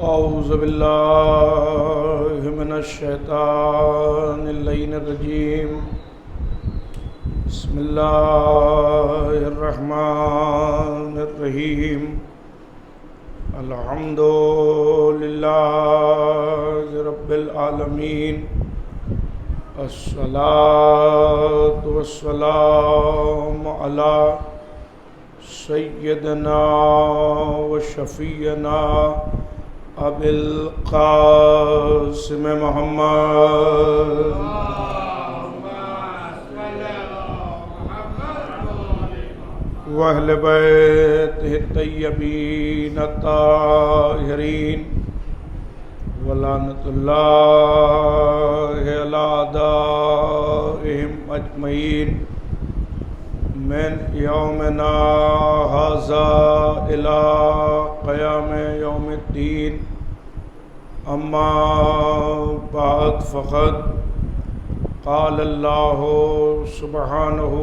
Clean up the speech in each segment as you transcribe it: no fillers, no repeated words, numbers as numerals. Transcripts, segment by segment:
اعوذ باللہ من الشیطان اللعین الرجیم بسم اللہ الرحمن الرحیم الحمد للہ رب العالمین الصلاۃ والسلام علی سیدنا و شفیعنا ابی القاسم محمد واہل بیتہ الطیبین الطاہرین ولعنۃ اللہ علی اعدائہم اجمعین من یومنا ھذا الی قیام یوم الدین اما بعد فقد قال اللہ سبحانہ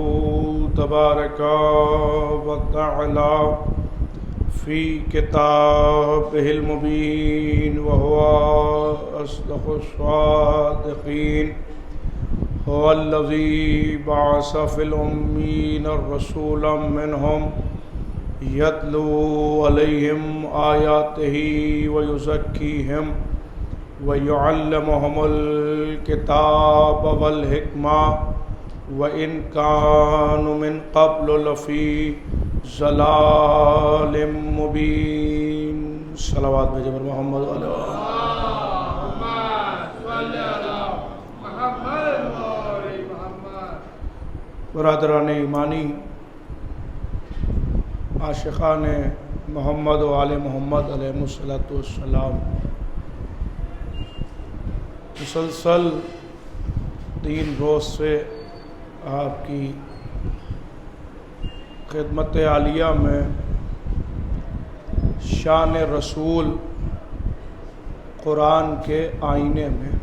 تبارک و تعالی فی کتابہ المبین وہو اصدق الصادقین هو الذی بعث فی الأمین رسولا منہم یتلو علیہم آیاتہ ویزکیہم وَيُعَلِّمُهُمُ الْكِتَابَ وَالْحِكْمَةَ وَإِنْ كَانُوا مِنْ قَبْلُ لَفِي ضَلَالٍ مُبِينٍ صلوات بھیجے پر محمد علیہ برادران ایمانی، عاشقان محمد و آل محمد علیہ السلام، مسلسل 3 روز سے آپ کی خدمت عالیہ میں شان رسول قرآن کے آئینے میں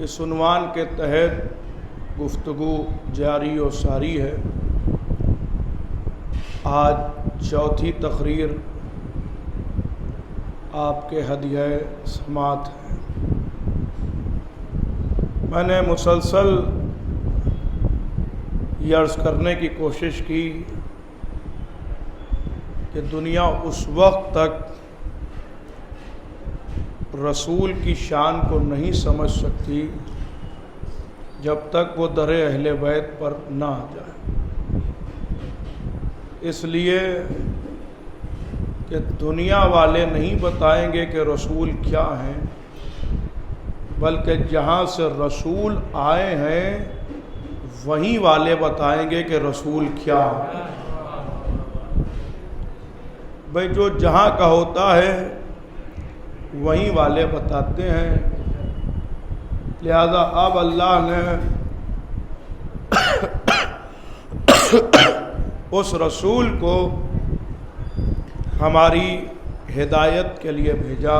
اس عنوان کے تحت گفتگو جاری و ساری ہے۔ آج چوتھی تقریر آپ کے ہدیہ سماعت ہے۔ میں نے مسلسل یہ عرض کرنے کی کوشش کی کہ دنیا اس وقت تک رسول کی شان کو نہیں سمجھ سکتی جب تک وہ در اہل بیت پر نہ آ جائے، اس لیے کہ دنیا والے نہیں بتائیں گے کہ رسول کیا ہیں، بلکہ جہاں سے رسول آئے ہیں وہیں والے بتائیں گے کہ رسول کیا ہے۔ بھئی جو جہاں کا ہوتا ہے وہیں والے بتاتے ہیں، لہذا اب اللہ نے اس رسول کو ہماری ہدایت کے لیے بھیجا،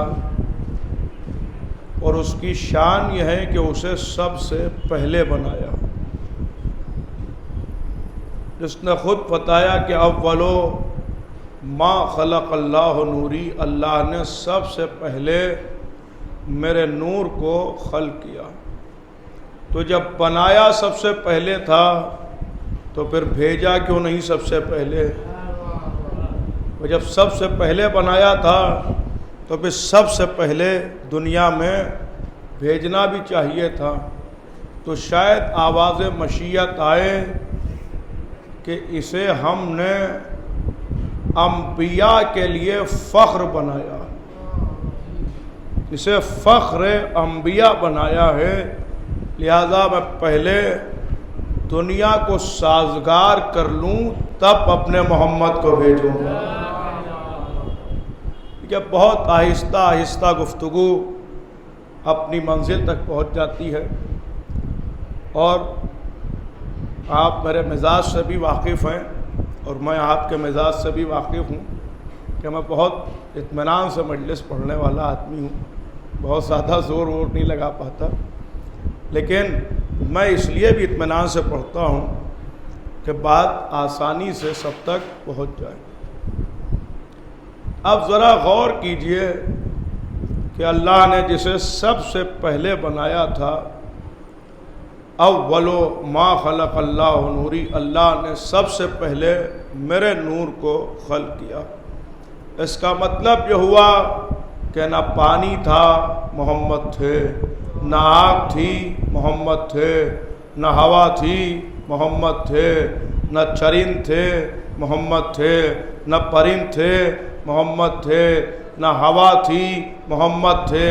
اور اس کی شان یہ ہے کہ اسے سب سے پہلے بنایا، جس نے خود بتایا کہ اولو ما خلق اللہ نوری، اللہ نے سب سے پہلے میرے نور کو خلق کیا۔ تو جب بنایا سب سے پہلے تھا تو پھر بھیجا کیوں نہیں سب سے پہلے؟ اور جب سب سے پہلے بنایا تھا تو پھر سب سے پہلے دنیا میں بھیجنا بھی چاہیے تھا۔ تو شاید آواز مشیت آئے کہ اسے ہم نے انبیاء کے لیے فخر بنایا، اسے فخر انبیاء بنایا ہے، لہذا میں پہلے دنیا کو سازگار کر لوں تب اپنے محمد کو بھیجوں گا۔ کہ بہت آہستہ آہستہ گفتگو اپنی منزل تک پہنچ جاتی ہے، اور آپ میرے مزاج سے بھی واقف ہیں اور میں آپ کے مزاج سے بھی واقف ہوں کہ میں بہت اطمینان سے مجلس پڑھنے والا آدمی ہوں، بہت زیادہ زور وور نہیں لگا پاتا، لیکن میں اس لیے بھی اطمینان سے پڑھتا ہوں کہ بات آسانی سے سب تک پہنچ جائے۔ اب ذرا غور کیجئے کہ اللہ نے جسے سب سے پہلے بنایا تھا، اول ما خلق اللہ نوری، اللہ نے سب سے پہلے میرے نور کو خلق کیا۔ اس کا مطلب یہ ہوا کہ نہ پانی تھا محمد تھے، نہ آگ تھی محمد تھے، نہ ہوا تھی محمد تھے، نہ چرند تھے محمد تھے، نہ پرند تھے محمد تھے، نہ ہوا تھی محمد تھے،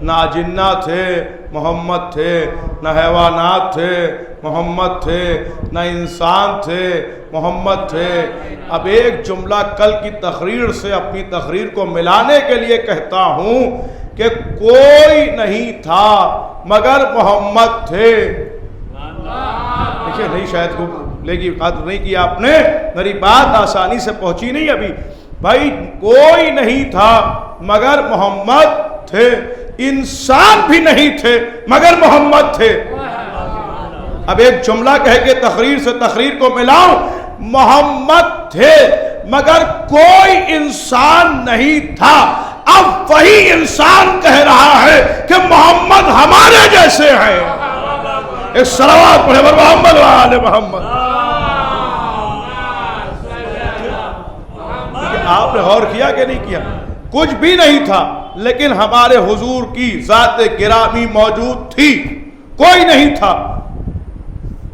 نہ اجنہ تھے محمد تھے، نہ حیوانات تھے محمد تھے، نہ انسان تھے محمد تھے۔ اب ایک جملہ کل کی تقریر سے اپنی تقریر کو ملانے کے لیے کہتا ہوں کہ کوئی نہیں تھا مگر محمد تھے۔ دیکھیے نہیں شاید کو لیکن قدر نہیں کیا آپ نے، میری بات آسانی سے پہنچی نہیں ابھی۔ بھائی کوئی نہیں تھا مگر محمد تھے، انسان بھی نہیں تھے مگر محمد تھے۔ اب ایک جملہ کہہ کے تقریر سے تقریر کو ملاؤں، محمد تھے مگر کوئی انسان نہیں تھا۔ اب وہی انسان کہہ رہا ہے کہ محمد ہمارے جیسے ہیں۔ ایک صلوات پڑھے محمد وآل محمد۔ آپ نے غور کیا کہ نہیں کیا؟ کچھ بھی نہیں تھا لیکن ہمارے حضور کی ذات گرامی موجود تھی۔ کوئی نہیں تھا،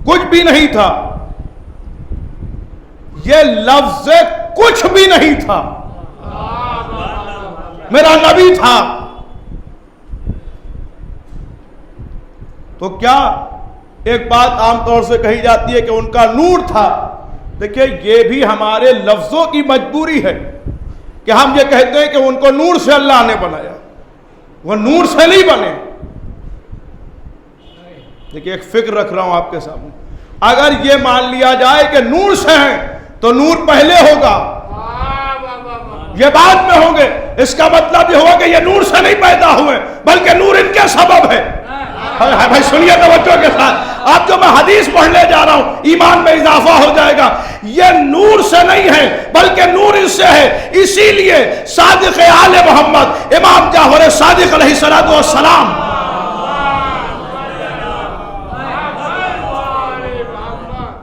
کچھ بھی نہیں تھا، یہ لفظ کچھ بھی نہیں تھا، میرا نبی تھا۔ تو کیا ایک بات عام طور سے کہی جاتی ہے کہ ان کا نور تھا۔ دیکھیں یہ بھی ہمارے لفظوں کی مجبوری ہے کہ ہم یہ کہتے ہیں کہ ان کو نور سے اللہ نے بنایا، وہ نور سے نہیں بنے۔ دیکھیں ایک فکر رکھ رہا ہوں آپ کے سامنے، اگر یہ مان لیا جائے کہ نور سے ہیں تو نور پہلے ہوگا، یہ بعد میں ہوں گے، اس کا مطلب یہ ہوا کہ یہ نور سے نہیں پیدا ہوئے بلکہ نور ان کے سبب ہے۔ بھائی سنیے توجہ کے ساتھ، آپ جو میں حدیث پڑھنے جا رہا ہوں ایمان میں اضافہ ہو جائے گا۔ یہ نور سے نہیں ہے بلکہ نور ان سے ہے، اسی لیے صادق آل محمد امام جعفر صادق علیہ السلام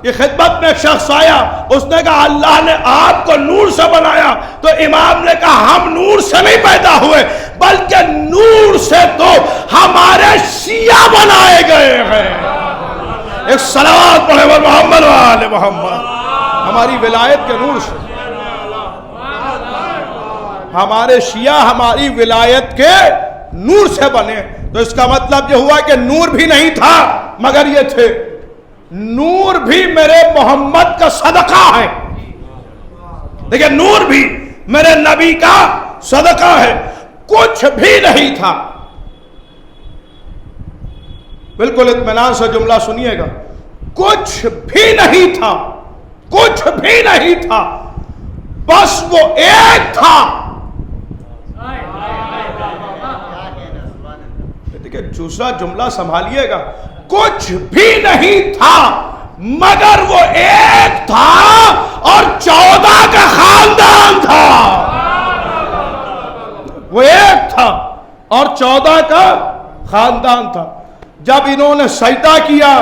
یہ خدمت میں ایک شخص آیا، اس نے کہا اللہ نے آپ کو نور سے بنایا، تو امام نے کہا ہم نور سے نہیں پیدا ہوئے بلکہ نور سے تو ہمارے شیعہ بنائے گئے ہیں۔ ایک صلوات پڑھے محمد وآل محمد۔ ہماری ولایت کے نور سے، ہمارے شیعہ ہماری ولایت کے نور سے بنے، تو اس کا مطلب یہ ہوا کہ نور بھی نہیں تھا مگر یہ تھے۔ نور بھی میرے محمد کا صدقہ ہے، دیکھیں نور بھی میرے نبی کا صدقہ ہے۔ کچھ بھی نہیں تھا، بالکل اطمینان سے جملہ سنیے گا، کچھ بھی نہیں تھا، کچھ بھی نہیں تھا، بس وہ ایک تھا۔ دیکھیں دوسرا جملہ سنبھالیے گا، کچھ بھی نہیں تھا مگر وہ ایک تھا اور 14 کا خاندان تھا۔ وہ ایک تھا اور 14 کا خاندان تھا۔ جب انہوں نے سجدہ کیا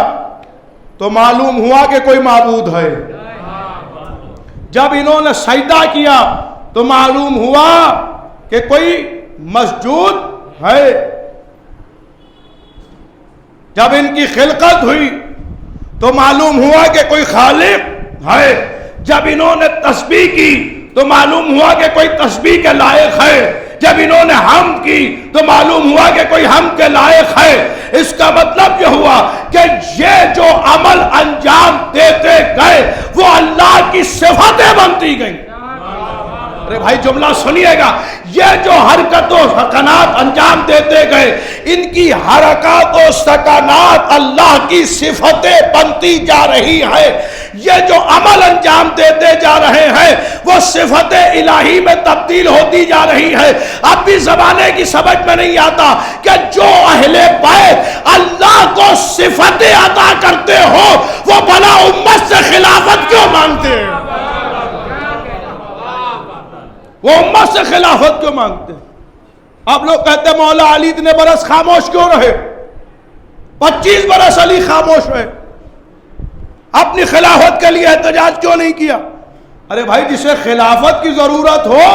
تو معلوم ہوا کہ کوئی معبود ہے، جب انہوں نے سجدہ کیا تو معلوم ہوا کہ کوئی مسجود ہے، جب ان کی خلقت ہوئی تو معلوم ہوا کہ کوئی خالق ہے، جب انہوں نے تسبیح کی تو معلوم ہوا کہ کوئی تسبیح کے لائق ہے، جب انہوں نے حمد کی تو معلوم ہوا کہ کوئی حمد کے لائق ہے۔ اس کا مطلب یہ ہوا کہ یہ جو عمل انجام دیتے گئے وہ اللہ کی صفتیں بنتی گئیں۔ ارے بھائی جملہ سنیے گا، یہ جو حرکت و سکنات انجام دیتے گئے ان کی حرکات و سکنات اللہ کی صفتیں بنتی جا رہی ہے۔ یہ جو عمل انجام دیتے جا رہے ہیں وہ صفت الہی میں تبدیل ہوتی جا رہی ہے۔ اب بھی زمانے کی سمجھ میں نہیں آتا کہ جو اہل بیت اللہ کو صفتیں عطا کرتے ہو وہ بھلا امت سے خلافت کیوں مانگتے ہیں؟ وہ امت سے خلافت کیوں مانگتے ہیں؟ آپ لوگ کہتے ہیں مولا علی اتنے برس خاموش کیوں رہے؟ 25 برس علی خاموش رہے، اپنی خلافت کے لیے احتجاج کیوں نہیں کیا؟ ارے بھائی جسے خلافت کی ضرورت ہو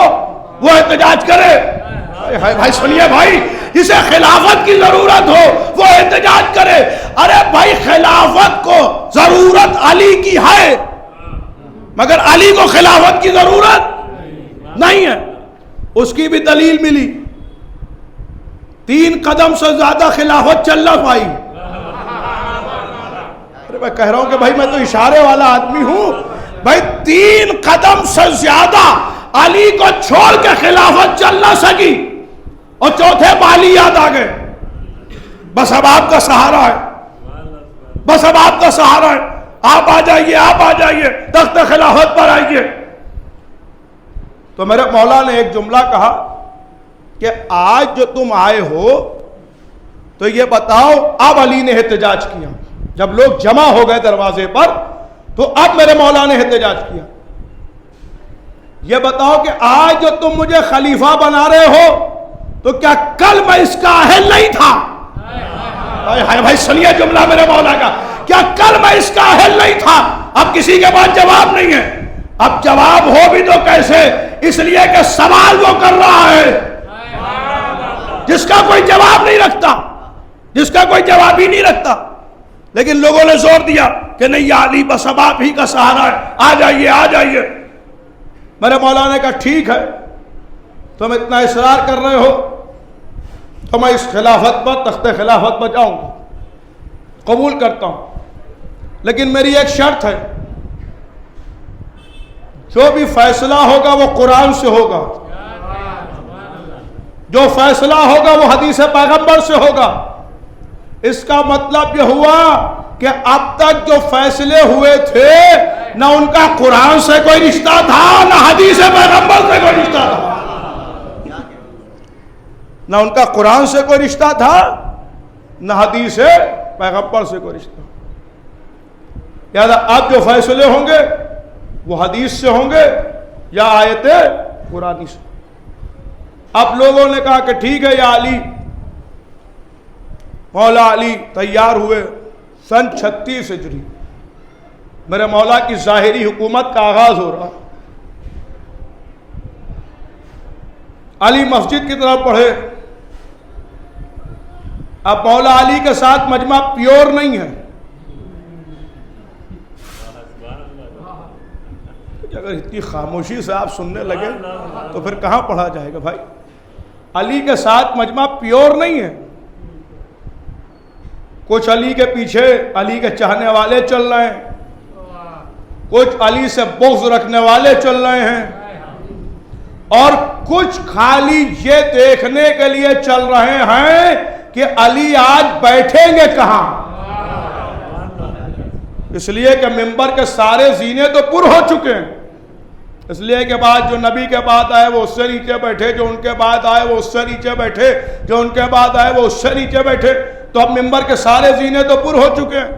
وہ احتجاج کرے. بھائی سنیے بھائی، جسے خلافت کی ضرورت ہو وہ احتجاج کرے. ارے بھائی خلافت کو ضرورت علی کی ہے مگر علی کو خلافت کی ضرورت نہیں ہے. اس کی بھی دلیل ملی، 3 قدم سے زیادہ خلافت چل نہ پائی. ارے میں کہہ رہا ہوں کہ بھائی میں تو اشارے والا آدمی ہوں. بھائی 3 قدم سے زیادہ علی کو چھوڑ کے خلافت چل نہ سکی، اور چوتھے بالی یاد آ گئے. بس اب آپ کا سہارا ہے، بس اب آپ کا سہارا ہے، آپ آ جائیے، آپ آ جائیے، تخت خلافت پر آئیے. تو میرے مولا نے ایک جملہ کہا کہ آج جو تم آئے ہو تو یہ بتاؤ اب علی نے احتجاج کیا. جب لوگ جمع ہو گئے دروازے پر تو اب میرے مولا نے احتجاج کیا. یہ بتاؤ کہ آج جو تم مجھے خلیفہ بنا رہے ہو تو کیا کل میں اس کا اہل نہیں تھا؟ بھائی سنیے جملہ میرے مولا کا، کیا کل میں اس کا اہل نہیں تھا؟ اب کسی کے پاس جواب نہیں ہے. اب جواب ہو بھی تو کیسے؟ اس لیے کہ سوال وہ کر رہا ہے جس کا کوئی جواب نہیں رکھتا، جس کا کوئی جواب ہی نہیں رکھتا. لیکن لوگوں نے زور دیا کہ نہیں یا علی بس اب آپ ہی کا سہارا ہے، آ جائیے آ جائیے. میرے مولا نے کہا ٹھیک ہے، تم اتنا اصرار کر رہے ہو تو میں اس خلافت پر، تخت خلافت پر جاؤں گا، قبول کرتا ہوں. لیکن میری ایک شرط ہے، جو بھی فیصلہ ہوگا وہ قرآن سے ہوگا، جو فیصلہ ہوگا وہ حدیث پیغمبر سے ہوگا. اس کا مطلب یہ ہوا کہ اب تک جو فیصلے ہوئے تھے نہ ان کا قرآن سے کوئی رشتہ تھا نہ حدیث پیغمبر سے کوئی رشتہ تھا، نہ ان کا قرآن سے کوئی رشتہ تھا نہ حدیث پیغمبر سے کوئی رشتہ. لہذا اب جو فیصلے ہوں گے وہ حدیث سے ہوں گے یا آیت قرآنی سے. اب لوگوں نے کہا کہ ٹھیک ہے یا علی. مولا علی تیار ہوئے. سن 36 ہجری میرے مولا کی ظاہری حکومت کا آغاز ہو رہا. علی مسجد کی طرف پڑھے. اب مولا علی کے ساتھ مجمع پیور نہیں ہے. اگر اتنی خاموشی سے آپ سننے لگے تو پھر کہاں پڑھا جائے گا بھائی. علی کے ساتھ مجمع پیور نہیں ہے. کچھ علی کے پیچھے علی کے چاہنے والے چل رہے ہیں، کچھ علی سے بغض رکھنے والے چل رہے ہیں، اور کچھ خالی یہ دیکھنے کے لیے چل رہے ہیں کہ علی آج بیٹھیں گے کہاں. اس لیے کہ منبر کے سارے زینے تو پر ہو چکے ہیں. اس لیے کہ بعد جو نبی کے بعد آئے وہ اس سے نیچے بیٹھے، جو ان کے بعد آئے وہ اس سے نیچے بیٹھے، جو ان کے بعد آئے وہ اس سے نیچے بیٹھے. تو اب منبر کے سارے زینے تو پر ہو چکے ہیں.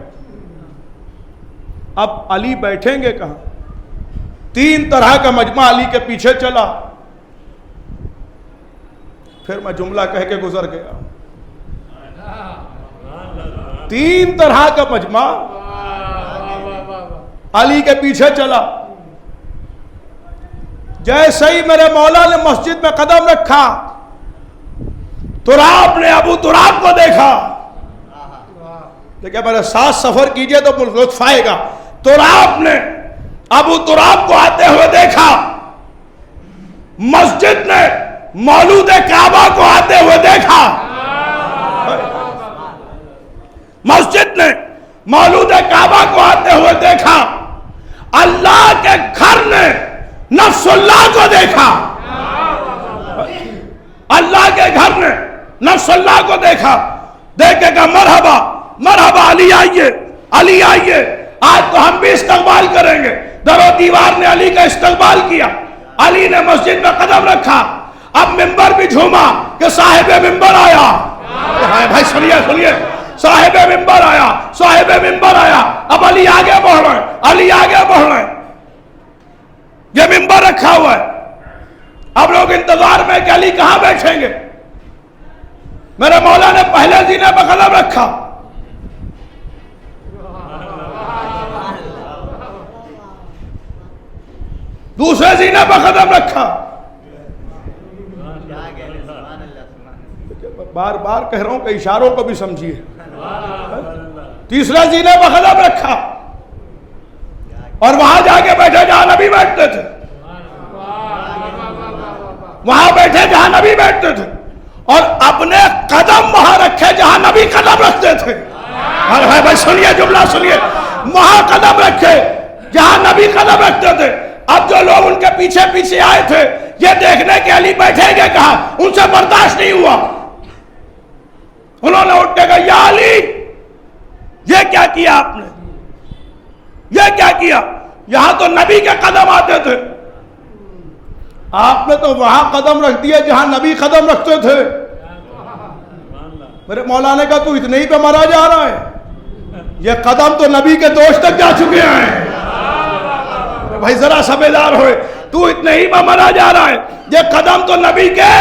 اب علی بیٹھیں گے کہاں؟ 3 طرح کا مجمع علی کے پیچھے چلا. پھر میں جملہ کہہ کے گزر گیا. 3 طرح کا مجمع علی کے پیچھے چلا. جیسے ہی میرے مولا نے مسجد میں قدم رکھا، تراب نے ابو تراب کو دیکھا. دیکھیں میرے ساتھ سفر کیجئے تو لطف آئے گا. تراب نے ابو تراب کو آتے ہوئے دیکھا. مسجد نے مولود کعبہ کو آتے ہوئے دیکھا. مسجد نے مولود کعبہ کو آتے ہوئے دیکھا. اللہ کے گھر نے نفس اللہ کو دیکھا. اللہ کے گھر نے نفس اللہ کو دیکھا. دیکھے گا مرحبا مرحبا علی آئیے علی آئیے. آج تو ہم بھی استقبال کریں گے. در و دیوار نے علی کا استقبال کیا. علی نے مسجد میں قدم رکھا. اب منبر بھی جھوما کہ صاحب منبر آیا. بھائی سنیے سنیے، صاحب منبر آیا، صاحب منبر آیا. اب علی آگے بڑھ رہے ہیں، علی آگے بڑھ رہے ہیں. یہ منبر رکھا ہوا ہے. اب لوگ انتظار میں کہ علی کہاں بیٹھیں گے. میرے مولا نے پہلے سینے پہ قدم رکھا, دوسرے سینے پہ قدم رکھا, بار بار کہہ رہا ہوں کہ اشاروں کو بھی سمجھیے, تیسرے سینے پہ قدم رکھا اور وہاں جا کے بیٹھے جہاں نبی بیٹھتے تھے, وہاں بیٹھے جہاں نبی بیٹھتے تھے, اور اپنے قدم وہاں رکھے جہاں نبی قدم رکھتے تھے. بھائی سنیے, جملہ سنیے, وہاں قدم رکھے جہاں نبی قدم رکھتے تھے. اب جو لوگ ان کے پیچھے پیچھے آئے تھے یہ دیکھنے کہ علی بیٹھیں گے کہاں, ان سے برداشت نہیں ہوا. انہوں نے اٹھ کے کہا یا علی یہ کیا کیا آپ نے, یہ کیا کیا, یہاں تو نبی کے قدم آتے تھے, آپ نے تو وہاں قدم رکھ دیا جہاں نبی قدم رکھتے تھے. میرے مولا نے کہا تو اتنے ہی پہ مرا جا رہا ہے, یہ قدم تو نبی کے دوست تک جا چکے ہیں. بھائی ذرا سمجھدار ہوئے, تو اتنے ہی پہ مرا جا رہا ہے, یہ قدم تو نبی کے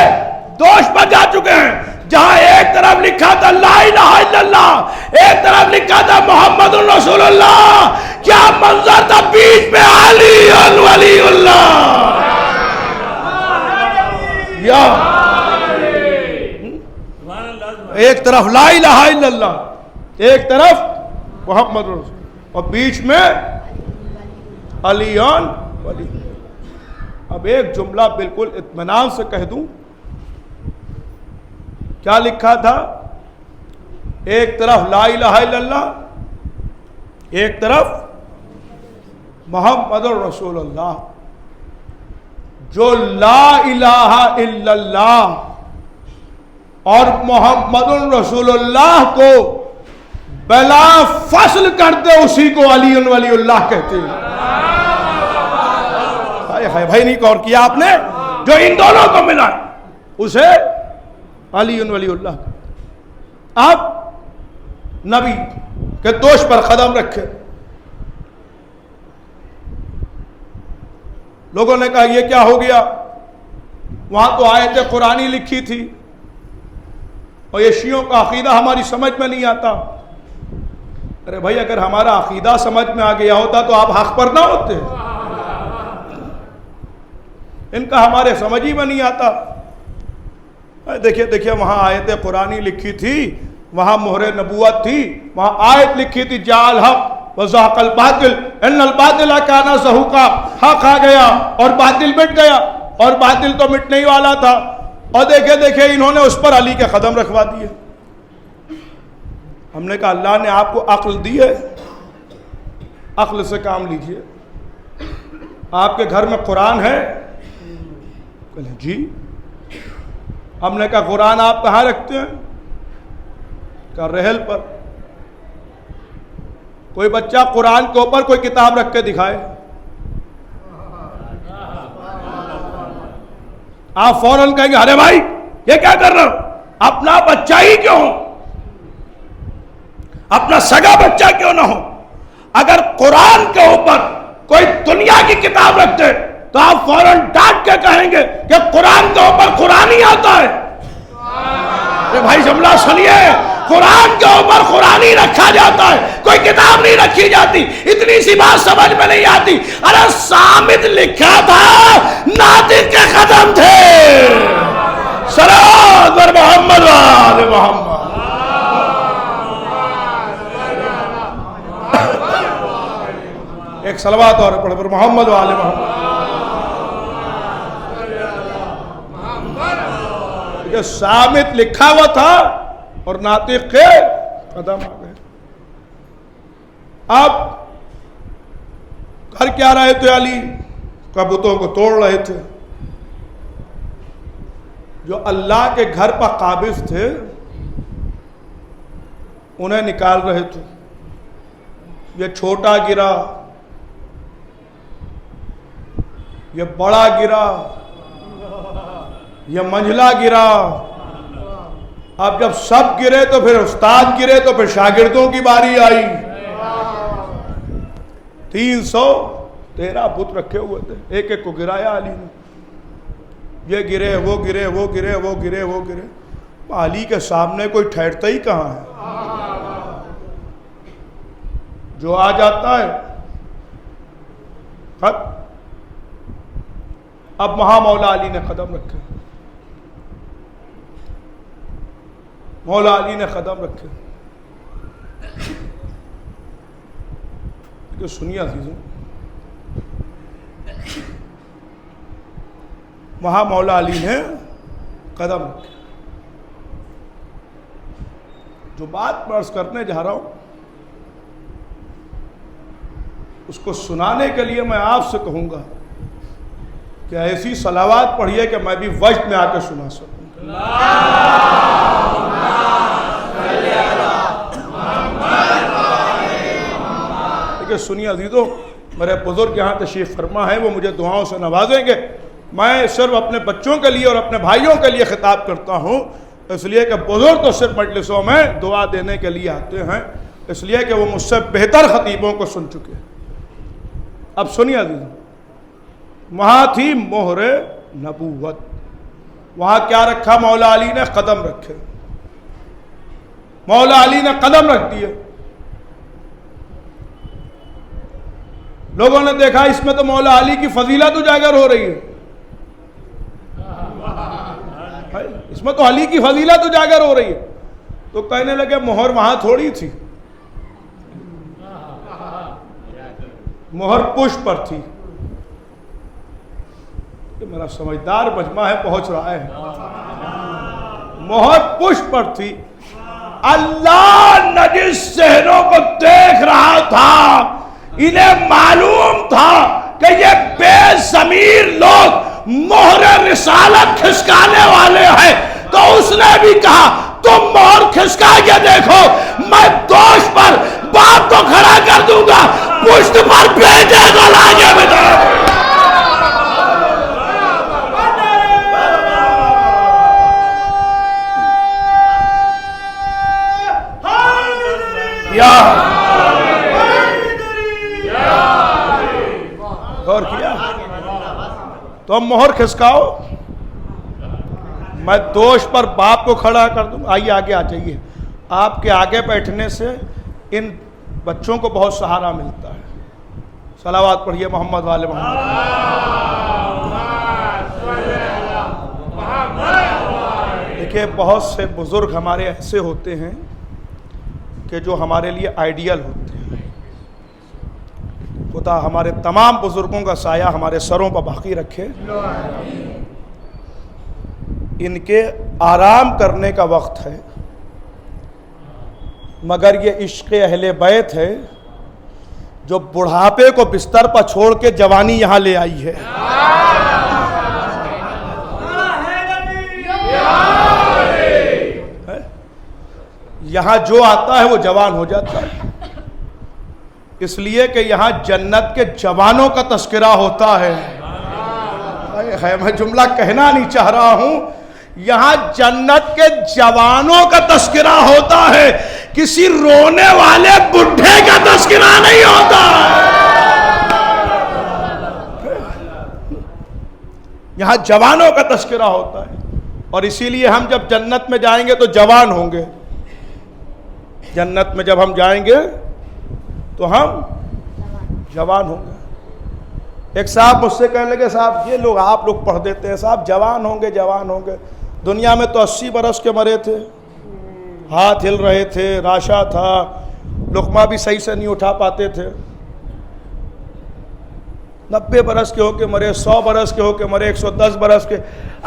دوست پر جا چکے ہیں. جہاں ایک طرف لکھا تھا لا الہ الا اللہ, ایک طرف لکھا تھا محمد رسول اللہ, کیا منظر تھا بیچ میں علی ولی اللہ. یا ایک طرف لا الہ الا اللہ, ایک طرف محمد رسول, اور بیچ میں علی ولی. اب ایک جملہ بالکل اطمینان سے کہہ دوں, کیا لکھا تھا, ایک طرف لا الہ الا اللہ, ایک طرف محمد رسول اللہ. جو لا الہ الا اللہ اور محمد رسول اللہ کو بلا فصل کرتے اسی کو علی ولی اللہ کہتے ہیں. بھائی نہیں غور کیا آپ نے, جو ان دونوں کو ملا اسے علی ولی اللہ. آپ نبی کے دوش پر قدم رکھے. لوگوں نے کہا یہ کیا ہو گیا, وہاں تو آیت قرآنی لکھی تھی اور یہ شیعوں کا عقیدہ ہماری سمجھ میں نہیں آتا. ارے بھائی اگر ہمارا عقیدہ سمجھ میں آ گیا ہوتا تو آپ حق پر نہ ہوتے, ان کا ہمارے سمجھ ہی میں نہیں آتا. دیکھیے وہاں آیت قرآنی لکھی تھی, وہاں مہر نبوت تھی, وہاں آیت لکھی تھی جاء الحق وزهق الباطل ان الباطل کان زہوقا. حق آ گیا اور باطل مٹ گیا, اور باطل تو مٹنے ہی والا تھا. اور دیکھے انہوں نے اس پر علی کے قدم رکھوا دیے. ہم نے کہا اللہ نے آپ کو عقل دی ہے, عقل سے کام لیجئے. آپ کے گھر میں قرآن ہے؟ کہا جی. ہم نے کہا قرآن آپ کہاں رکھتے ہیں؟ کہا رحل پر. کوئی بچہ قرآن کے اوپر کوئی کتاب رکھ کے دکھائے, آپ فوراً کہیں گے ارے بھائی یہ کیا کر رہا ہو, اپنا بچہ ہی کیوں ہو, اپنا سگا بچہ کیوں نہ ہو. اگر قرآن کے اوپر کوئی دنیا کی کتاب رکھتے تو آپ فوراً ڈانٹ کے کہیں گے کہ قرآن کے اوپر قرآن ہی آتا ہے. بھائی جملہ سنیے, قرآن کے اوپر قرآن ہی رکھا جاتا ہے, کوئی کتاب نہیں رکھی جاتی. اتنی سی بات سمجھ میں نہیں آتی. ارے صامت لکھا تھا, ناطق کے قدم تھے. صلوات بر محمد و آل محمد. ایک صلوات اور پڑھ پر محمد و آل محمد. یہ صامت لکھا ہوا تھا اور ناطق کے قدم آ گئے. آپ کر کیا رہے تھے؟ علی کا بتوں کو توڑ رہے تھے. جو اللہ کے گھر پر قابض تھے انہیں نکال رہے تھے. یہ چھوٹا گرا, یہ بڑا گرا, یہ منجلا گرا. اب جب سب گرے تو پھر استاد گرے تو پھر شاگردوں کی باری آئی. 313 بت رکھے ہوئے تھے, ایک ایک کو گرایا علی نے. یہ گرے وہ گرے وہ گرے وہ گرے وہ گرے، علی کے سامنے کوئی ٹھہرتا ہی کہاں ہے، جو آ جاتا ہے خط۔ اب وہاں مولا علی نے قدم رکھے، مولا علی نے قدم رکھے۔ کہ سنیے عزیزوں، وہاں مولا علی نے قدم رکھے۔ جو بات میں عرض کرنے جا رہا ہوں اس کو سنانے کے لیے میں آپ سے کہوں گا کہ ایسی صلوات پڑھیے کہ میں بھی وجد میں آ کے سنا سکوں۔ دیکھیں سنیے عزیزوں، میرے بزرگ یہاں تشریف فرما ہے، وہ مجھے دعاؤں سے نوازیں گے۔ میں صرف اپنے بچوں کے لیے اور اپنے بھائیوں کے لیے خطاب کرتا ہوں، اس لیے کہ بزرگ تو صرف مجلسوں میں دعا دینے کے لیے آتے ہیں، اس لیے کہ وہ مجھ سے بہتر خطیبوں کو سن چکے۔ اب سنیے عزیزوں، وہاں تھی مہر نبوت، وہاں کیا رکھا؟ مولا علی نے قدم رکھے، مولا علی نے قدم رکھ دیے۔ لوگوں نے دیکھا اس میں تو مولا علی کی فضیلت اجاگر ہو رہی ہے، اس میں تو علی کی فضیلت اجاگر ہو رہی ہے، تو کہنے لگے مہر وہاں تھوڑی تھی، مہر پشت پر تھی۔ کہ میرا سمجھدار مجمع ہے، پہنچ رہا ہے، مہر پشت پر تھی۔ اللہ نہ جس ذہنوں کو دیکھ رہا تھا، انہیں معلوم تھا کہ یہ بے ضمیر لوگ مہر رسالت کھسکانے والے ہیں، تو اس نے بھی کہا تم مہر کھسکا کے دیکھو، میں دوش پر باپ کو کھڑا کر دوں گا، پشت پر بیٹے کو لا کے بٹھا۔ غور کیا؟ تم مہر کھسکاؤ، میں دوش پر باپ کو کھڑا کر دوں۔ آئیے آگے آ جائیے، آپ کے آگے بیٹھنے سے ان بچوں کو بہت سہارا ملتا ہے۔ صلوات پڑھیے محمد والے محمد۔ دیکھیے بہت سے بزرگ ہمارے ایسے ہوتے ہیں کہ جو ہمارے لیے آئیڈیل ہوتے ہیں۔ خدا ہمارے تمام بزرگوں کا سایہ ہمارے سروں پر باقی رکھے۔ ان کے آرام کرنے کا وقت ہے، مگر یہ عشق اہل بیت ہے جو بڑھاپے کو بستر پر چھوڑ کے جوانی یہاں لے آئی ہے۔ یہاں جو آتا ہے وہ جوان ہو جاتا ہے، اس لیے کہ یہاں جنت کے جوانوں کا تذکرہ ہوتا ہے۔ میں جملہ کہنا نہیں چاہ رہا ہوں، یہاں جنت کے جوانوں کا تذکرہ ہوتا ہے، کسی رونے والے بڈھے کا تذکرہ نہیں ہوتا۔ یہاں جوانوں کا تذکرہ ہوتا ہے، اور اسی لیے ہم جب جنت میں جائیں گے تو جوان ہوں گے۔ جنت میں جب ہم جائیں گے تو ہم جوان ہوں گے۔ ایک صاحب مجھ سے کہنے لگے صاحب یہ لوگ آپ لوگ پڑھ دیتے ہیں صاحب جوان ہوں گے جوان ہوں گے، دنیا میں تو 80 برس کے مرے تھے، ہاتھ ہل رہے تھے، راشا تھا، لقمہ بھی صحیح سے نہیں اٹھا پاتے تھے، 90 برس کے ہو کے مرے، 100 برس کے ہو کے مرے، 110 برس کے،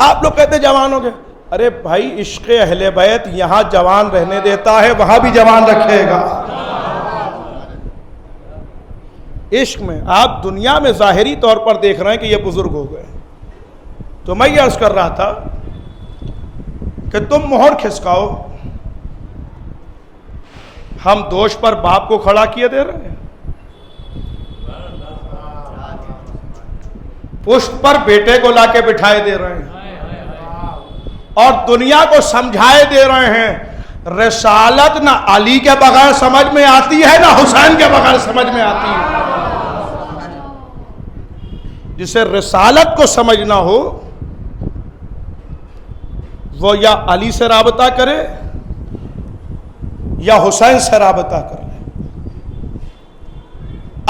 آپ لوگ کہتے جوان ہوں گے۔ ارے بھائی عشق اہل بیت یہاں جوان رہنے دیتا ہے، وہاں بھی جوان رکھے گا۔ عشق میں آپ دنیا میں ظاہری طور پر دیکھ رہے ہیں کہ یہ بزرگ ہو گئے، تو میں یہ عرض کر رہا تھا کہ تم مہر کھسکاؤ، ہم دوش پر باپ کو کھڑا کیے دے رہے ہیں، پشت پر بیٹے کو لا کے بٹھائے دے رہے ہیں، اور دنیا کو سمجھائے دے رہے ہیں رسالت نہ علی کے بغیر سمجھ میں آتی ہے نہ حسین کے بغیر سمجھ میں آتی ہے۔ جسے رسالت کو سمجھنا ہو وہ یا علی سے رابطہ کرے یا حسین سے رابطہ کر لے۔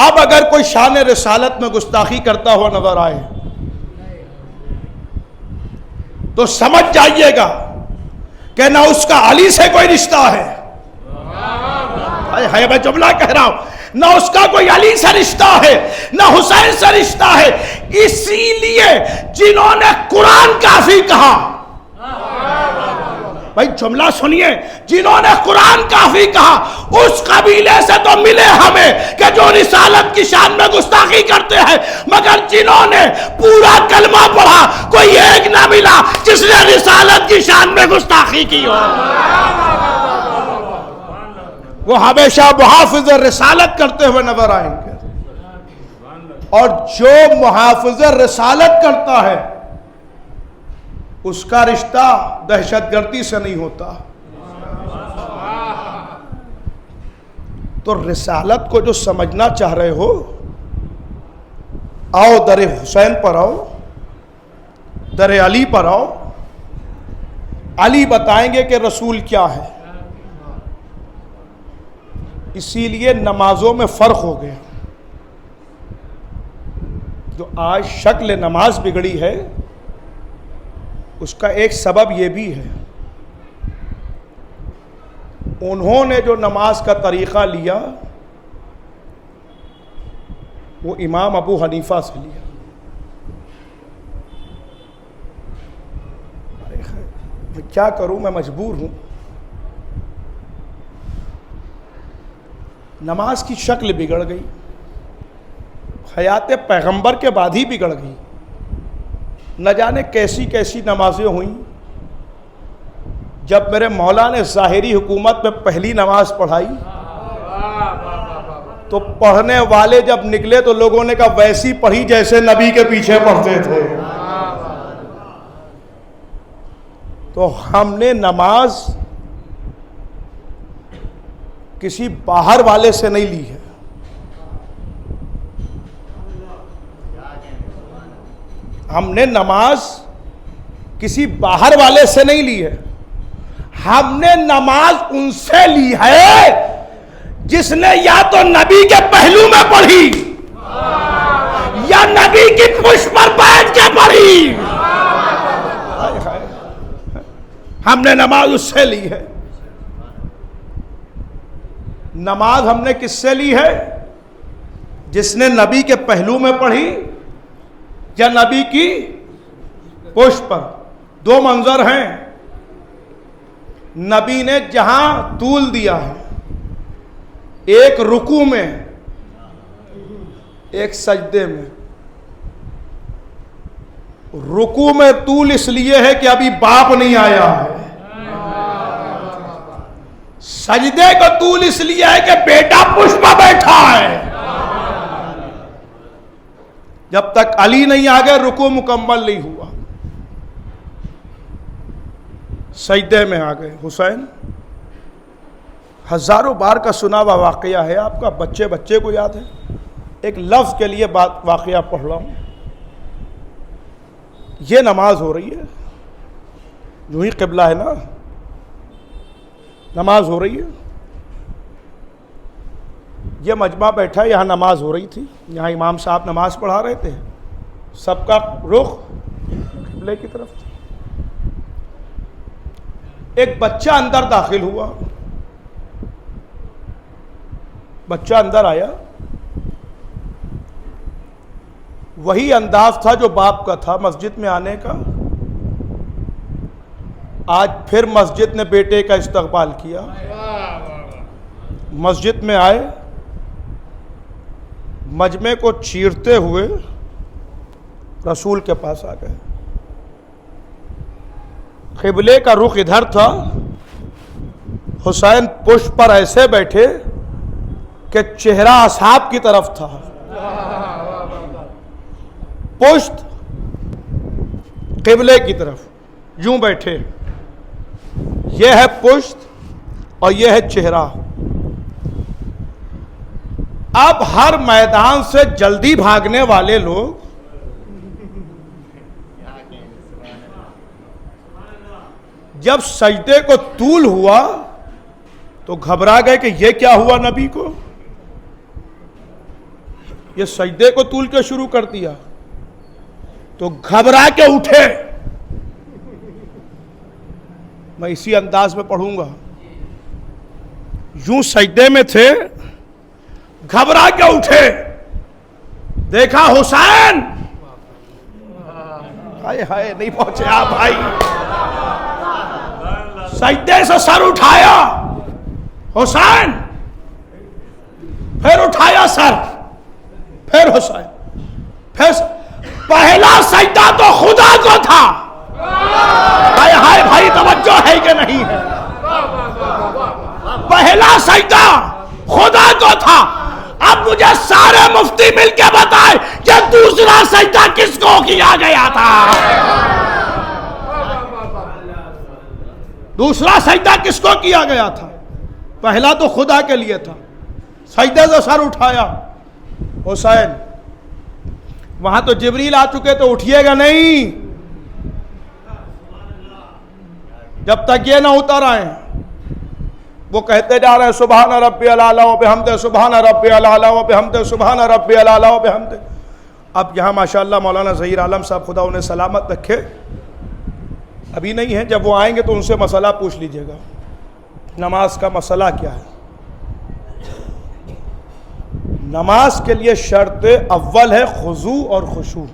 اب اگر کوئی شان رسالت میں گستاخی کرتا ہوا نظر آئے تو سمجھ جائیے گا کہ نہ اس کا علی سے کوئی رشتہ ہے، میں جملہ کہہ رہا ہوں، نہ اس کا کوئی علی سے رشتہ ہے نہ حسین سے رشتہ ہے۔ اسی لیے جنہوں نے قرآن کافی کہا، بھائی جملہ سنیے، جنہوں نے قرآن کافی کہا اس قبیلے سے تو ملے ہمیں کہ جو رسالت کی شان میں گستاخی کرتے ہیں، مگر جنہوں نے پورا کلمہ پڑھا کوئی ایک نہ ملا جس نے رسالت کی شان میں گستاخی کی ہو۔ وہ ہمیشہ محافظ رسالت کرتے ہوئے نظر آئیں گے، اور جو محافظ رسالت کرتا ہے اس کا رشتہ دہشت گردی سے نہیں ہوتا۔ تو رسالت کو جو سمجھنا چاہ رہے ہو، آؤ در حسین پر آؤ، در علی پر آؤ، علی بتائیں گے کہ رسول کیا ہے۔ اسی لیے نمازوں میں فرق ہو گیا۔ جو آج شکل نماز بگڑی ہے اس کا ایک سبب یہ بھی ہے، انہوں نے جو نماز کا طریقہ لیا وہ امام ابو حنیفہ سے لیا۔ میں کیا کروں، میں مجبور ہوں۔ نماز کی شکل بگڑ گئی، حیات پیغمبر کے بعد ہی بگڑ گئی۔ نہ جانے کیسی کیسی نمازیں ہوئیں۔ جب میرے مولا نے ظاہری حکومت میں پہلی نماز پڑھائی تو پڑھنے والے جب نکلے تو لوگوں نے کہا ویسی پڑھی جیسے نبی کے پیچھے پڑھتے تھے۔ تو ہم نے نماز کسی باہر والے سے نہیں لی ہے، ہم نے نماز کسی باہر والے سے نہیں لی ہے، ہم نے نماز ان سے لی ہے جس نے یا تو نبی کے پہلو میں پڑھی یا نبی کی پشت پر بیٹھ کے پڑھی۔ ہم نے نماز اس سے لی ہے۔ نماز ہم نے کس سے لی ہے؟ جس نے نبی کے پہلو میں پڑھی یا نبی کی پشت پر۔ دو منظر ہیں، نبی نے جہاں طول دیا ہے، ایک رکوع میں ایک سجدے میں۔ رکوع میں طول اس لیے ہے کہ ابھی باپ نہیں آیا ہے، سجدے کا طول اس لیے ہے کہ بیٹا پشت پر بیٹھا ہے۔ جب تک علی نہیں آ گئے رکوع مکمل نہیں ہوا، سجدے میں آ گئے۔ حسین ہزاروں بار کا سنا ہوا واقعہ ہے، آپ کا بچے کو یاد ہے؟ ایک لفظ کے لیے واقعہ پڑھ رہا ہوں۔ یہ نماز ہو رہی ہے، جو ہی قبلہ ہے نا، نماز ہو رہی ہے، یہ مجمع بیٹھا ہے، یہاں نماز ہو رہی تھی، یہاں امام صاحب نماز پڑھا رہے تھے، سب کا رخ قبلے کی طرف تھا۔ ایک بچہ اندر داخل ہوا، بچہ اندر آیا، وہی انداز تھا جو باپ کا تھا مسجد میں آنے کا۔ آج پھر مسجد نے بیٹے کا استقبال کیا، مسجد میں آئے، مجمع کو چیرتے ہوئے رسول کے پاس آ گئے۔ قبلے کا رخ ادھر تھا، حسین پشت پر ایسے بیٹھے کہ چہرہ اصحاب کی طرف تھا، پشت قبلے کی طرف، یوں بیٹھے، یہ ہے پشت اور یہ ہے چہرہ۔ اب ہر میدان سے جلدی بھاگنے والے لوگ جب سجدے کو طول ہوا تو گھبرا گئے کہ یہ کیا ہوا نبی کو، یہ سجدے کو طول کے شروع کر دیا، تو گھبرا کے اٹھے. میں اسی انداز میں پڑھوں گا. یوں سجدے میں تھے، گھبرا کے اٹھے، دیکھا حسین، ہائے ہائے نہیں پہنچے آپ بھائی. سجدے سے سر اٹھایا حسین، پھر اٹھایا سر، پھر حسین، پھر پہلا سجدہ تو خدا کو تھا. ہائے ہائے بھائی توجہ ہے کہ نہیں ہے؟ پہلا سجدہ خدا کو تھا. اب مجھے سارے مفتی مل کے بتائے کہ دوسرا سجدہ کس کو کیا گیا تھا؟ دوسرا سجدہ کس کو کیا گیا تھا؟ پہلا تو خدا کے لیے تھا. سجدے سے سر اٹھایا حسین. وہاں تو جبریل آ چکے تو اٹھیے گا نہیں جب تک یہ نہ اتر آئے. وہ کہتے جا رہے ہیں سبحان ربی الاعلی و بحمدہ، سبحان ربی الاعلی و بحمدہ، سبحان ربی الاعلی و بحمدہ. اب یہاں ماشاءاللہ مولانا ظہیر عالم صاحب خدا انہیں سلامت رکھے ابھی نہیں ہے، جب وہ آئیں گے تو ان سے مسئلہ پوچھ لیجئے گا نماز کا مسئلہ کیا ہے. نماز کے لیے شرط اول ہے خضوع اور خشوع.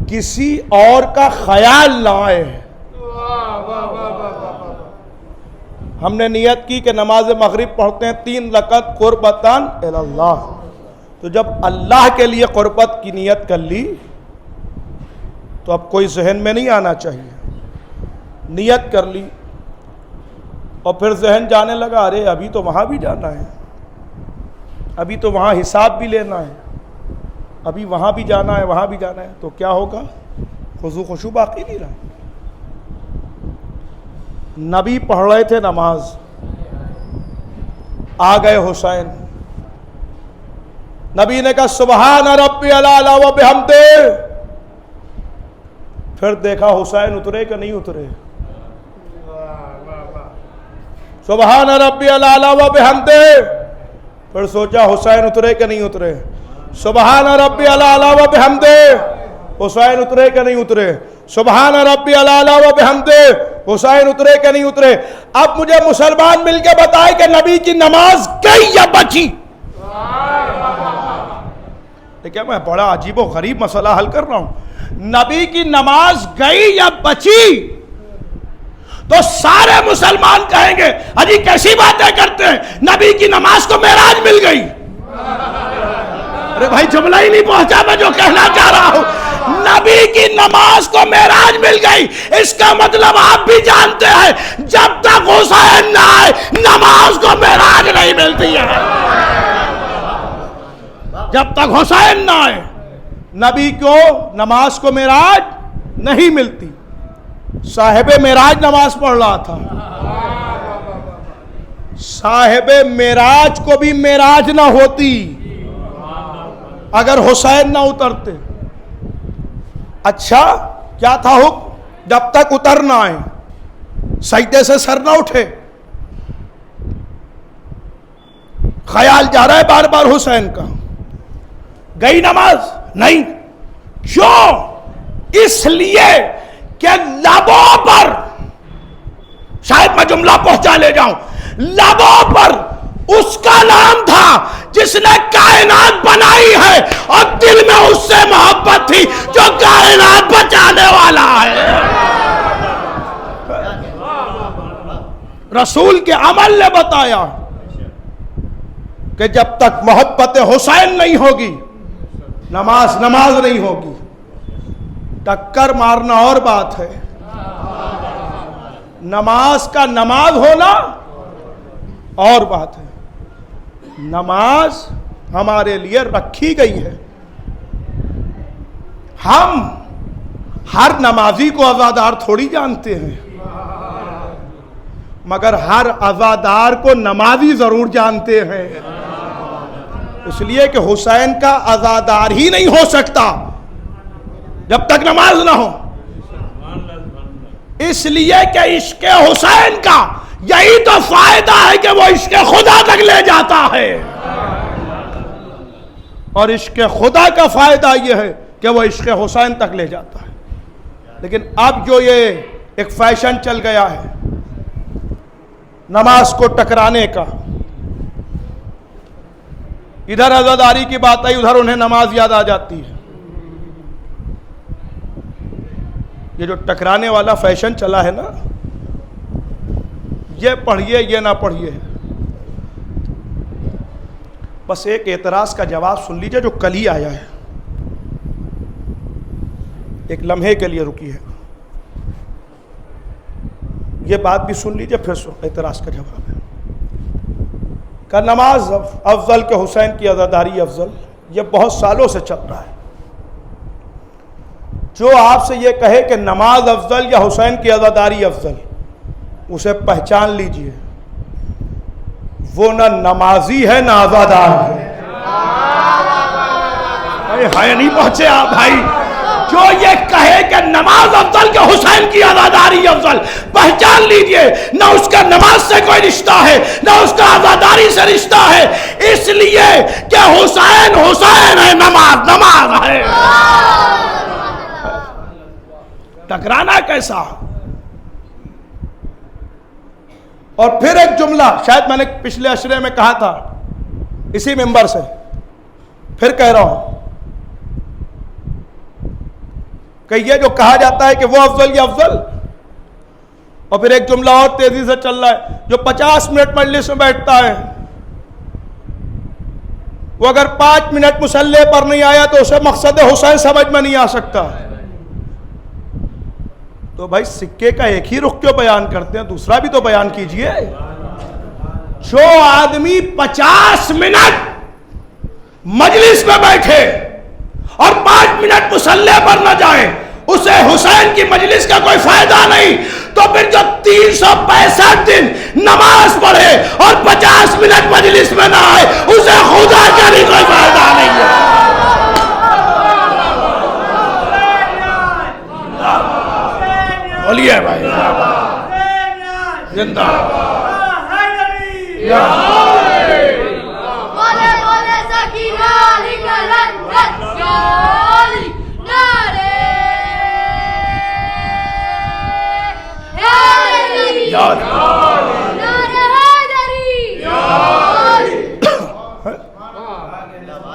کسی اور کا خیال نہ آئے. ہم نے نیت کی کہ نماز مغرب پڑھتے ہیں 3 رکعت قربتاً اللہ، تو جب اللہ کے لیے قربت کی نیت کر لی تو اب کوئی ذہن میں نہیں آنا چاہیے. نیت کر لی اور پھر ذہن جانے لگا ارے ابھی تو وہاں بھی جانا ہے، ابھی تو وہاں حساب بھی لینا ہے، ابھی وہاں بھی جانا ہے، وہاں بھی جانا ہے. تو کیا ہوگا؟ خضوع خشوع باقی نہیں رہا. نبی پڑھ رہے تھے نماز، آ گئے حسین. نبی نے کہا سبحان ربی الاعلی و بحمدہ. پھر دیکھا حسین اترے کہ نہیں اترے. سبحان ربی الاعلی و بحمدہ. پھر سوچا حسین اترے کہ نہیں اترے. سبحان ربی الاعلی و بحمدہ. حسین اترے کہ نہیں اترے. سبحان ربی الاعلی و بحمدہ. حسین اترے کہ نہیں اترے. اب مجھے مسلمان مل کے بتائے کہ نبی کی نماز گئی یا بچی؟ دیکھیں میں بڑا عجیب و غریب مسئلہ حل کر رہا ہوں. نبی کی نماز گئی یا بچی؟ تو سارے مسلمان کہیں گے اجی کیسی باتیں کرتے ہیں، نبی کی نماز کو معراج مل گئی. ارے بھائی جملہ ہی نہیں پہنچا میں جو کہنا چاہ رہا ہوں. نبی کی نماز کو معراج مل گئی، اس کا مطلب آپ بھی جانتے ہیں جب تک حسین نہ آئے نماز کو معراج نہیں ملتی ہے. جب تک حسین نہ آئے نبی کو نماز کو معراج نہیں ملتی. صاحب معراج نماز پڑھ رہا تھا. صاحب معراج کو بھی معراج نہ ہوتی اگر حسین نہ اترتے. اچھا کیا تھا حکم؟ جب تک اتر نہ آئے، سجدے سے سر نہ اٹھے. خیال جا رہا ہے بار بار حسین کا. گئی نماز؟ نہیں. کیوں؟ اس لیے کہ لبوں پر، شاید میں جملہ پہنچا لے جاؤں، لبوں پر اس کا نام تھا جس نے کائنات بنائی ہے اور دل میں اس سے محبت تھی جو کائنات بچانے والا ہے. رسول کے عمل نے بتایا کہ جب تک محبت حسین نہیں ہوگی نماز نہیں ہوگی. ٹکر مارنا اور بات ہے، نماز کا نماز ہونا اور بات ہے. نماز ہمارے لیے رکھی گئی ہے. ہم ہر نمازی کو عزادار تھوڑی جانتے ہیں، مگر ہر عزادار کو نمازی ضرور جانتے ہیں. اس لیے کہ حسین کا عزادار ہی نہیں ہو سکتا جب تک نماز نہ ہو. اس لیے کہ عشق حسین کا یہی تو فائدہ ہے کہ وہ عشق خدا تک لے جاتا ہے، اور عشق خدا کا فائدہ یہ ہے کہ وہ عشق حسین تک لے جاتا ہے۔ لیکن اب جو یہ ایک فیشن چل گیا ہے نماز کو ٹکرانے کا، ادھر عزاداری کی بات آئی ادھر انہیں نماز یاد آ جاتی ہے۔ یہ جو ٹکرانے والا فیشن چلا ہے نا، یہ پڑھیے یہ نہ پڑھیے، بس ایک اعتراض کا جواب سن لیجئے جو کل ہی آیا ہے، ایک لمحے کے لیے رکی ہے، یہ بات بھی سن لیجئے پھر اعتراض کا جواب ہے کہ نماز افضل کہ حسین کی عزاداری افضل، یہ بہت سالوں سے چل رہا ہے۔ جو آپ سے یہ کہے کہ نماز افضل یا حسین کی عزاداری افضل، اسے پہچان لیجئے وہ نہ نمازی ہے نہ عزادار ہے۔ نہیں پہنچے آپ بھائی؟ جو یہ کہے کہ نماز افضل کہ حسین کی عزاداری افضل، پہچان لیجئے نہ اس کا نماز سے کوئی رشتہ ہے نہ اس کا عزاداری سے رشتہ ہے، اس لیے کہ حسین حسین ہے، نماز نماز ہے۔ ٹکرانا کیسا؟ اور پھر ایک جملہ شاید میں نے پچھلے عشرے میں کہا تھا اسی منبر سے، پھر کہہ رہا ہوں کہ یہ جو کہا جاتا ہے کہ وہ افضل یا افضل، اور پھر ایک جملہ اور تیزی سے چل رہا ہے، جو 50 منٹ مجلس میں بیٹھتا ہے وہ اگر 5 منٹ مصلی پر نہیں آیا تو اسے مقصد حسین سمجھ میں نہیں آ سکتا۔ تو بھائی سکے کا ایک ہی رخ کیوں بیان کرتے ہیں؟ دوسرا بھی تو بیان کیجئے۔ جو آدمی 50 منٹ مجلس میں بیٹھے اور 5 منٹ مصلی پر نہ جائے، اسے حسین کی مجلس کا کوئی فائدہ نہیں، تو پھر جو 365 دن نماز پڑھے اور 50 منٹ مجلس میں نہ آئے، اسے خدا کا بھی کوئی فائدہ نہیں ہے۔ بولیے بھائی زندہ بولے سکینہ علی کلندر علی نعرے حیدری نعرے حیدری۔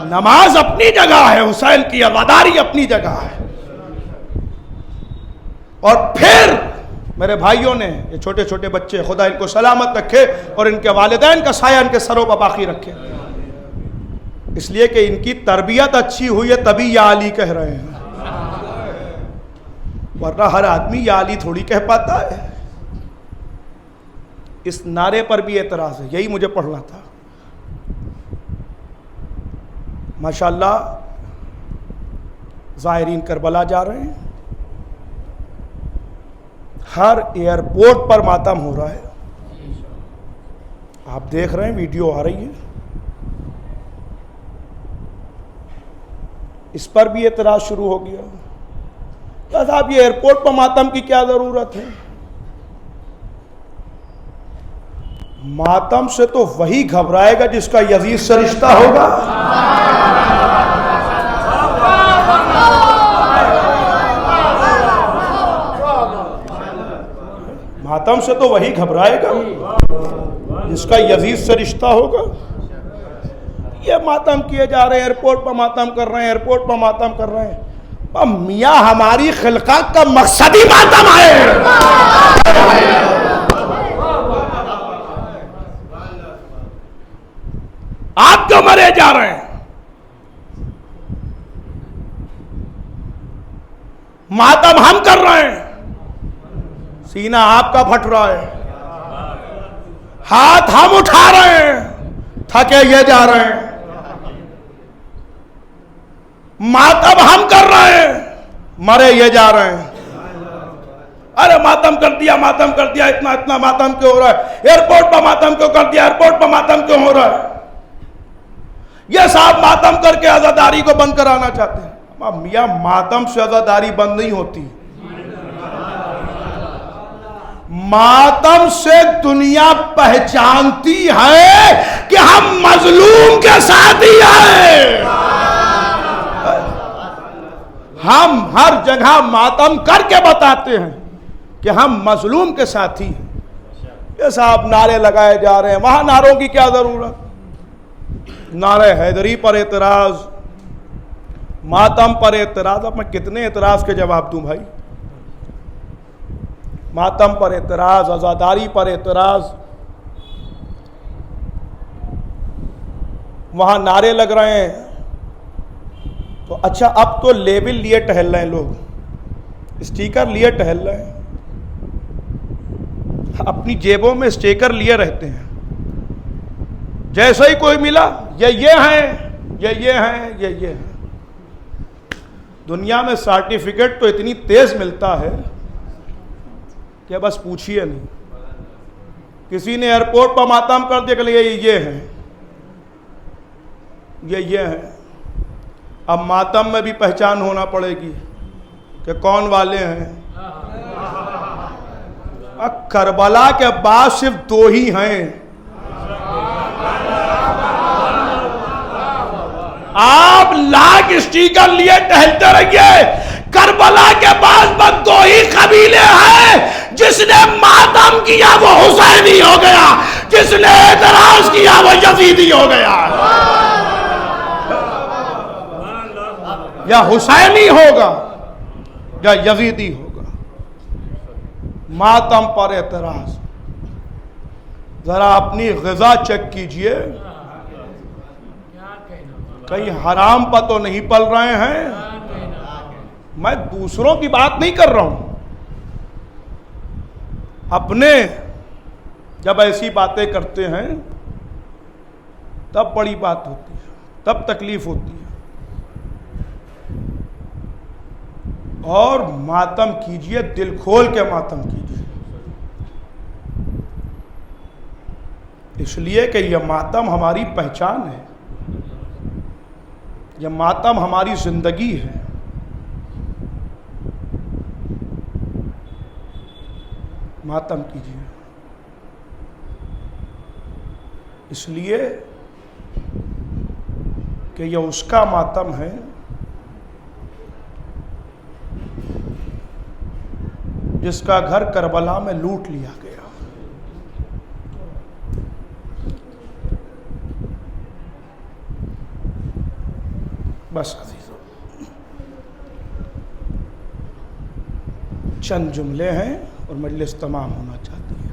نماز اپنی جگہ ہے، حسین کی عزاداری اپنی جگہ ہے، اور پھر میرے بھائیوں نے یہ چھوٹے چھوٹے بچے، خدا ان کو سلامت رکھے اور ان کے والدین کا سایہ ان کے سروں پر باقی رکھے، اس لیے کہ ان کی تربیت اچھی ہوئی ہے تبھی یا علی کہہ رہے ہیں، ورنہ ہر آدمی یا علی تھوڑی کہہ پاتا ہے۔ اس نعرے پر بھی اعتراض ہے، یہی مجھے پڑھنا تھا۔ ماشاءاللہ زائرین کربلا جا رہے ہیں، ہر ایئرپورٹ پر ماتم ہو رہا ہے، آپ دیکھ رہے ہیں ویڈیو آ رہی ہے، اس پر بھی اعتراض شروع ہو گیا۔ صاحب یہ ایئرپورٹ پر ماتم کی کیا ضرورت ہے؟ ماتم سے تو وہی گھبرائے گا جس کا یزید سے رشتہ ہوگا۔ ماتم سے تو وہی گھبرائے گا جس کا یزید سے رشتہ ہوگا۔ یہ ماتم کیے جا رہے ہیں، ایئرپورٹ پر ماتم کر رہے ہیں، ایئرپورٹ پر ماتم کر رہے ہیں۔ میاں ہماری خلقات کا مقصد ہی ماتم ہے۔ آپ کیوں مرے جا رہے ہیں؟ ماتم ہم کر رہے ہیں، سینہ آپ کا پھٹ رہا ہے، ہاتھ ہم اٹھا رہے ہیں، تھکے یہ جا رہے ہیں، ماتم ہم کر رہے ہیں، مرے یہ جا رہے ہیں۔ ارے ماتم کر دیا، ماتم کر دیا، اتنا اتنا ماتم کیوں ہو رہا ہے؟ ایئرپورٹ پر ماتم کیوں کر دیا؟ ایئرپورٹ پر ماتم کیوں ہو رہا ہے؟ یہ صاحب ماتم کر کے عزاداری کو بند کرانا چاہتے ہیں۔ میاں ماتم سے عزاداری بند نہیں ہوتی، ماتم سے دنیا پہچانتی ہے کہ ہم مظلوم کے ساتھی ہیں. ہم ہر جگہ ماتم کر کے بتاتے ہیں کہ ہم مظلوم کے ساتھی ہیں. یہ صاحب نعرے لگائے جا رہے ہیں, وہاں نعروں کی کیا ضرورت؟ نعرہ حیدری پر اعتراض, ماتم پر اعتراض. اب میں کتنے اعتراض کے جواب دوں بھائی؟ ماتم پر اعتراض, عزاداری پر اعتراض, وہاں نعرے لگ رہے ہیں. تو اچھا اب تو لیبل لیے ٹہل رہے ہیں لوگ, اسٹیکر لیے ٹہل رہے ہیں, اپنی جیبوں میں اسٹیکر لیے رہتے ہیں. جیسا ہی کوئی ملا یہ ہیں, یہ ہیں, یہ ہیں. دنیا میں سرٹیفکیٹ تو اتنی تیز ملتا ہے کہ بس پوچھئے نہیں. کسی نے ایئرپورٹ پر ماتم کر دیا کہ یہ ہیں, یہ ہیں. اب ماتم میں بھی پہچان ہونا پڑے گی کہ کون والے ہیں. کربلا کے بعد صرف 2 ہی ہیں. آپ لاکھ اسٹیکر لیے ٹہلتے رہیے, کربلا کے بعد بس 2 ہی قبیلے ہیں. جس نے ماتم کیا وہ حسینی ہو گیا, جس نے اعتراض کیا وہ یزیدی ہو گیا. یا حسینی ہوگا یا یزیدی ہوگا. ماتم پر اعتراض. ذرا اپنی غذا چیک کیجئے, کہیں حرام پر تو نہیں پل رہے ہیں. میں دوسروں کی بات نہیں کر رہا ہوں, اپنے جب ایسی باتیں کرتے ہیں تب بڑی بات ہوتی ہے, تب تکلیف ہوتی ہے. اور ماتم کیجئے, دل کھول کے ماتم کیجئے, اس لیے کہ یہ ماتم ہماری پہچان ہے, یہ ماتم ہماری زندگی ہے. ماتم کیجئے, اس لیے کہ یہ اس کا ماتم ہے جس کا گھر کربلا میں لوٹ لیا گیا. بس عزیزو, چند جملے ہیں اور مجلس تمام ہونا چاہتی ہے.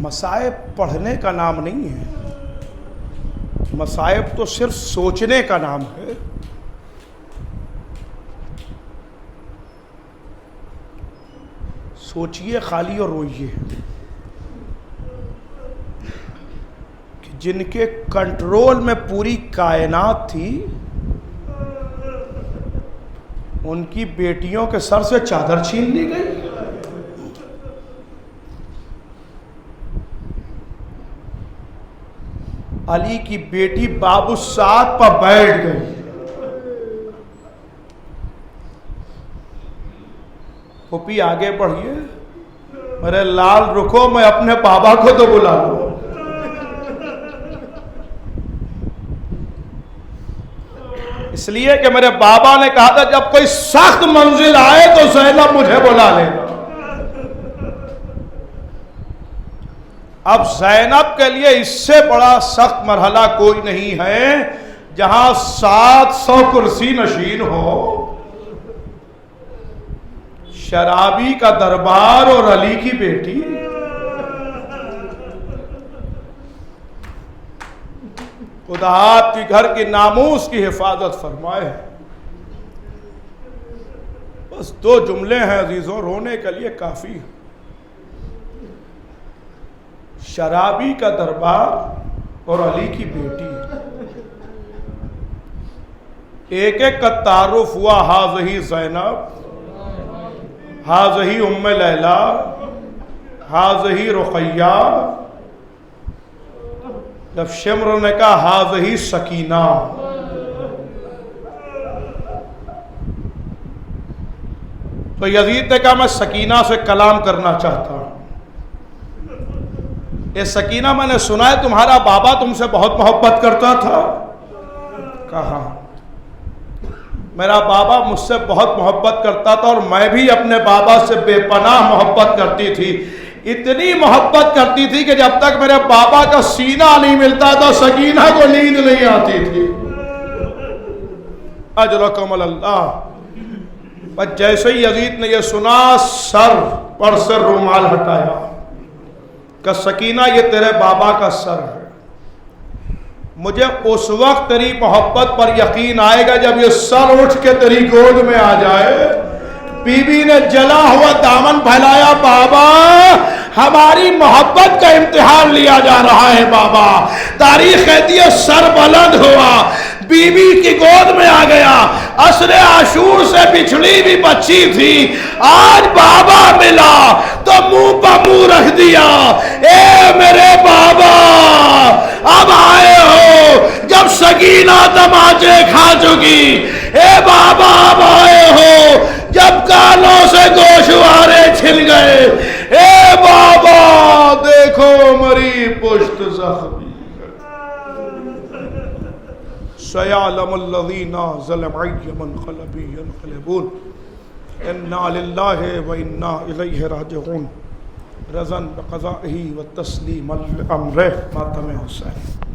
مصائب پڑھنے کا نام نہیں ہے, مصائب تو صرف سوچنے کا نام ہے. سوچئے خالی اور روئیے کہ جن کے کنٹرول میں پوری کائنات تھی ان کی بیٹیوں کے سر سے چادر چھین لی گئی. علی کی بیٹی باب السعد پر بیٹھ گئی. پھوپھی آگے بڑھیے, میرے لال رکو, میں اپنے بابا کو تو بلا لوں. اس لیے کہ میرے بابا نے کہا تھا جب کوئی سخت منزل آئے تو زینب مجھے بلا لے. اب زینب کے لیے اس سے بڑا سخت مرحلہ کوئی نہیں ہے جہاں 700 کرسی نشین ہو, شرابی کا دربار اور علی کی بیٹی. خدا آپ کی گھر کی ناموس کی حفاظت فرمائے. بس 2 جملے ہیں عزیزوں, رونے کے لیے کافی ہے. شرابی کا دربار اور علی کی بیٹی, ایک ایک کا تعارف ہوا. ہاذہی زینب, ہاذہی ام لیلا, ہاذہی رقیہ. جب شمر نے کہا ہاذہی سکینہ, تو یزید نے کہا میں سکینہ سے کلام کرنا چاہتا ہوں. اے سکینہ میں نے سنا ہے تمہارا بابا تم سے بہت محبت کرتا تھا. کہا میرا بابا مجھ سے بہت محبت کرتا تھا اور میں بھی اپنے بابا سے بے پناہ محبت کرتی تھی. اتنی محبت کرتی تھی کہ جب تک میرے بابا کا سینہ نہیں ملتا تھا سکینہ کو نیند نہیں آتی تھی. اجرکم اللہ. بس جیسے ہی یزید نے یہ سنا سر پر سے رومال ہٹایا کہ سکینہ یہ تیرے بابا کا سر ہے. مجھے اس وقت تیری محبت پر یقین آئے گا جب یہ سر اٹھ کے تیری گود میں آ جائے. بی بی نے جلا ہوا دامن پھیلایا. بابا ہماری محبت کا امتحان لیا جا رہا ہے. بابا تاریخ کہتی ہے سر بلند ہوا, بی بی کی گود میں آ گیا. عصر عاشور سے بچھڑی بھی بچی تھی, آج بابا ملا تو منہ پہ منہ رکھ دیا. اے میرے بابا اب آئے ہو جب سکینہ تماچے کھا چکی. اے بابا اب آئے ہو جب کانوں سے گوشوارے چھل گئے. اے بابا دیکھو مری پشت زخمی. سیعلم الذین ظلموا ای منقلب ینقلبون انا للہ و انا الیہ راجعون. رضا بقضائہ و تسلیم الامر. ماتم حسین.